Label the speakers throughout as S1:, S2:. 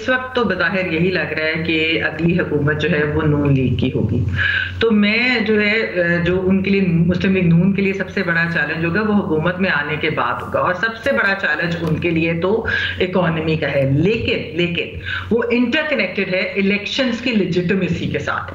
S1: इस वक्त तो बज़ाहिर यही लग रहा है कि अगली हुकूमत जो है वो नून लीग की होगी। तो मैं जो है जो उनके लिए मुस्लिम लीग नून के लिए सबसे बड़ा चैलेंज होगा वो हुकूमत में आने के बाद होगा, और सबसे बड़ा चैलेंज उनके लिए तो इकोनॉमी का है। लेकिन वो इंटरकनेक्टेड है इलेक्शंस की लेजिटिमेसी के साथ।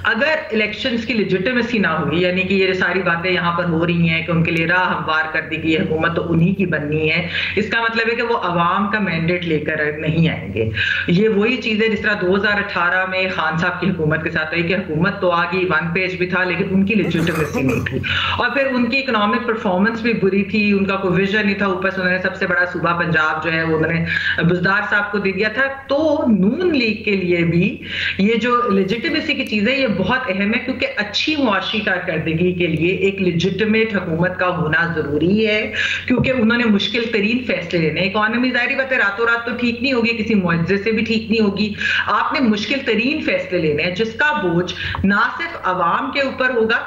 S1: अगर इलेक्शंस की लेजिटिमेसी ना हुई, यानी कि ये सारी बातें यहाँ पर हो रही हैं कि उनके लिए राह हमवार कर दी गई हुकूमत तो उन्हीं की बननी है, इसका मतलब है कि वो अवाम का मैंडेट लेकर नहीं आएंगे। ये वही चीज है जिस तरह 2018 में खान साहब की हुकूमत के साथ हुई कि हुकूमत तो आ गई, वन पेज भी था, लेकिन उनकी लेजिटिमेसी नहीं थी, और फिर उनकी इकोनॉमिक परफॉर्मेंस भी बुरी थी, उनका कोई विजन नहीं था। ऊपर से उन्होंने सबसे बड़ा सूबा पंजाब जो है वो उन्होंने बुजदार साहब को दे दिया था। तो नून लीग के लिए भी ये जो लेजिटिमेसी की चीज है ये बहुत अहम है, क्योंकि अच्छी मुआशी कारकर्दगी के लिए एक लेजिटिमेट हुकूमत का होना जरूरी है, क्योंकि उन्होंने मुश्किल तरीन फैसले लेने। इकोनॉमी जाहिर बात है रातों रात तो ठीक नहीं होगी, किसी मुआवजे से भी ठीक नहीं होगी, आपने मुश्किल तरीन फैसले लेने हैं जिसका बोझ ना सिर्फ अवाम के ऊपर होगा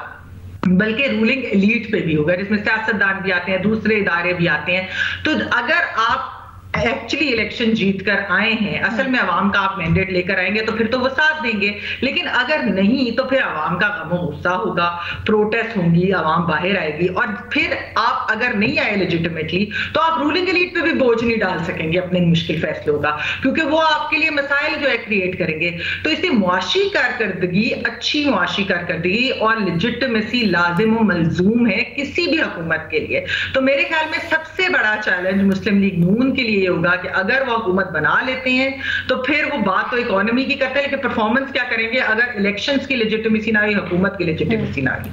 S1: बल्कि रूलिंग एलीट पे भी होगा, जिसमें सियासतदान भी आते हैं, दूसरे इदारे भी आते हैं। तो अगर आप एक्चुअली इलेक्शन जीत कर आए हैं, असल में अवाम का आप मैंडेट लेकर आएंगे तो फिर तो वो साथ देंगे, लेकिन अगर नहीं तो फिर अवाम का गम गुस्सा होगा, प्रोटेस्ट होंगी, अवाम बाहर आएगी, और फिर आप अगर नहीं आए लेजिटिमेटली तो आप रूलिंग एलीट पे भी बोझ नहीं डाल सकेंगे अपने मुश्किल फैसलों का, क्योंकि वो आपके लिए मसाइल जो है क्रिएट करेंगे। तो इसलिए मुआशी कारकर्दगी, अच्छी मुआशी कारकर्दगी और लेजिटिमेसी लाजिम व मलजूम है किसी भी हुकूमत के लिए। तो मेरे ख्याल में सबसे बड़ा चैलेंज मुस्लिम लीग नून के लिए होगा कि अगर वो हुकूमत बना लेते हैं तो फिर वो बात तो इकोनॉमी की करते हैं, लेकिन परफॉर्मेंस क्या करेंगे अगर इलेक्शंस की लेजिटिमेसी ना हुई, हुकूमत की लेजिटिमेसी ना हुई।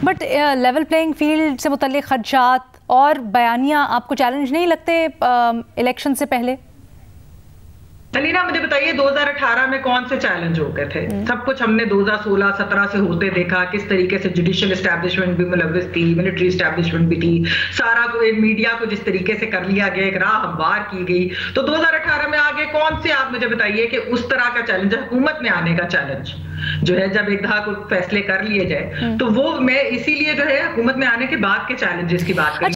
S2: बट लेवल प्लेइंग फील्ड से मुतल्लिक खदशात और बयानियां आपको चैलेंज नहीं लगते इलेक्शन से पहले?
S1: अलीना मुझे बताइए 2018 में कौन से चैलेंज हो गए थे? सब कुछ हमने 2016-17 से होते देखा, किस तरीके से जुडिशियल एस्टैब्लिशमेंट भी मुलव्विस थी, मिलिट्री एस्टैब्लिशमेंट भी थी, सारा मीडिया को जिस तरीके से कर लिया गया, एक राह हमवार की गई। तो 2018 में आगे कौन से आप मुझे बताइए कि उस तरह का चैलेंज, हुकूमत में आने का चैलेंज जो है, जब एक दफा कुछ फैसले कर लिए जाए तो वो मैं इसीलिए जो है हुकूमत में आने के बाद के चैलेंजेस की बात करी।